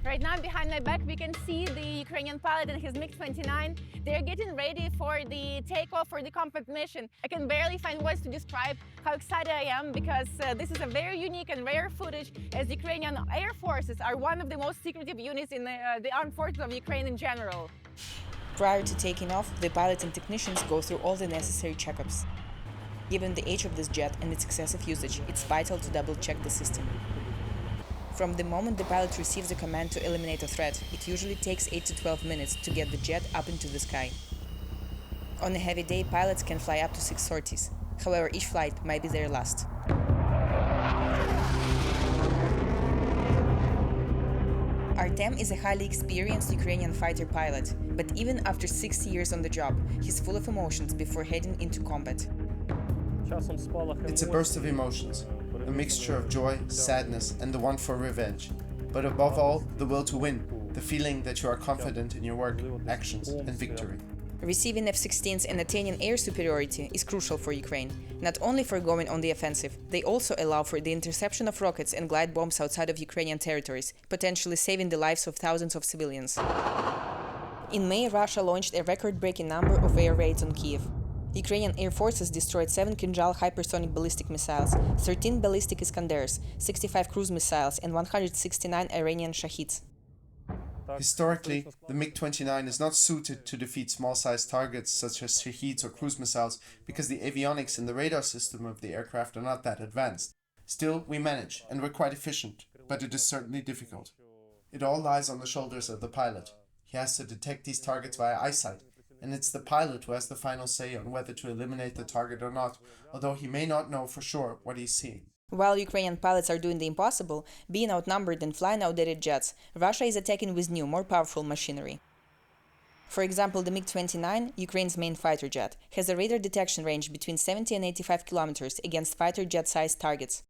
Right now, behind my back, we can see the Ukrainian pilot and his MiG-29. They're getting ready for the takeoff for the combat mission. I can barely find words to describe how excited I am because this is a very unique and rare footage, as Ukrainian air forces are one of the most secretive units in the armed forces of Ukraine in general. Prior to taking off, the pilots and technicians go through all the necessary checkups. Given the age of this jet and its excessive usage, it's vital to double-check the system. From the moment the pilot receives a command to eliminate a threat, it usually takes 8 to 12 minutes to get the jet up into the sky. On a heavy day, pilots can fly up to 6 sorties. However, each flight might be their last. Artem is a highly experienced Ukrainian fighter pilot, but even after 6 years on the job, he's full of emotions before heading into combat. It's a burst of emotions, a mixture of joy, sadness, and the want for revenge. But above all, the will to win, the feeling that you are confident in your work, actions, and victory. Receiving F-16s and attaining air superiority is crucial for Ukraine, not only for going on the offensive, they also allow for the interception of rockets and glide bombs outside of Ukrainian territories, potentially saving the lives of thousands of civilians. In May, Russia launched a record-breaking number of air raids on Kyiv. Ukrainian air forces destroyed 7 Kinjal hypersonic ballistic missiles, 13 ballistic Iskanders, 65 cruise missiles, and 169 Iranian Shaheds. Historically, the MiG-29 is not suited to defeat small-sized targets such as Shaheds or cruise missiles because the avionics and the radar system of the aircraft are not that advanced. Still, we manage, and we're quite efficient, but it is certainly difficult. It all lies on the shoulders of the pilot. He has to detect these targets via eyesight, and it's the pilot who has the final say on whether to eliminate the target or not, although he may not know for sure what he's seeing. While Ukrainian pilots are doing the impossible, being outnumbered and flying outdated jets, Russia is attacking with new, more powerful machinery. For example, the MiG-29, Ukraine's main fighter jet, has a radar detection range between 70 and 85 kilometers against fighter jet-sized targets.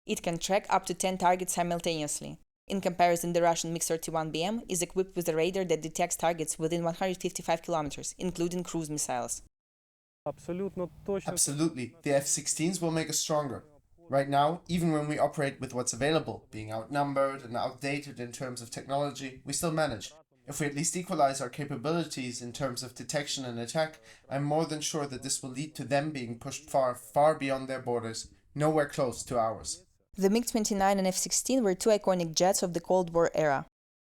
It can track up to 10 targets simultaneously. In comparison, the Russian MiG-31BM is equipped with a radar that detects targets within 155 kilometers, including cruise missiles. Absolutely, the F-16s will make us stronger. Right now, even when we operate with what's available, being outnumbered and outdated in terms of technology, we still manage. If we at least equalize our capabilities in terms of detection and attack, I'm more than sure that this will lead to them being pushed far, far beyond their borders, nowhere close to ours. The MiG-29 and F-16 were two iconic jets of the Cold War era.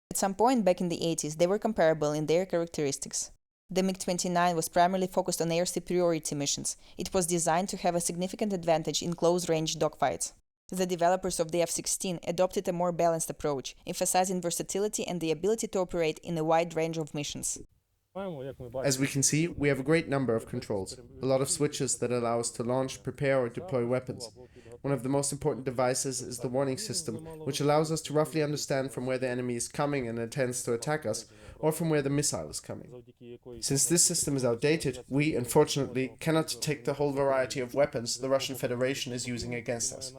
At some point back in the 80s, they were comparable in their characteristics. The MiG-29 was primarily focused on air superiority missions. It was designed to have a significant advantage in close-range dogfights. The developers of the F-16 adopted a more balanced approach, emphasizing versatility and the ability to operate in a wide range of missions. As we can see, we have a great number of controls, a lot of switches that allow us to launch, prepare or deploy weapons. One of the most important devices is the warning system, which allows us to roughly understand from where the enemy is coming and intends to attack us, or from where the missile is coming. Since this system is outdated, we, unfortunately, cannot detect the whole variety of weapons the Russian Federation is using against us.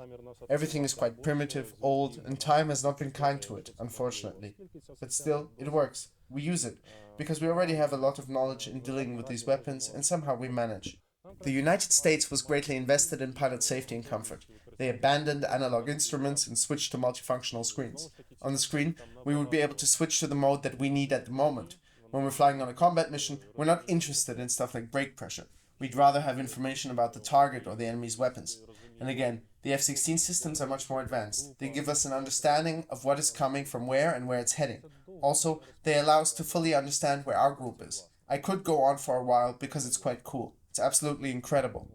Everything is quite primitive, old, and time has not been kind to it, unfortunately. But still, it works. We use it, because we already have a lot of knowledge in dealing with these weapons, and somehow we manage. The United States was greatly invested in pilot safety and comfort. They abandoned analog instruments and switched to multifunctional screens. On the screen, we would be able to switch to the mode that we need at the moment. When we're flying on a combat mission, we're not interested in stuff like brake pressure. We'd rather have information about the target or the enemy's weapons. And again, the F-16 systems are much more advanced. They give us an understanding of what is coming from where and where it's heading. Also, they allow us to fully understand where our group is. I could go on for a while because it's quite cool. It's absolutely incredible.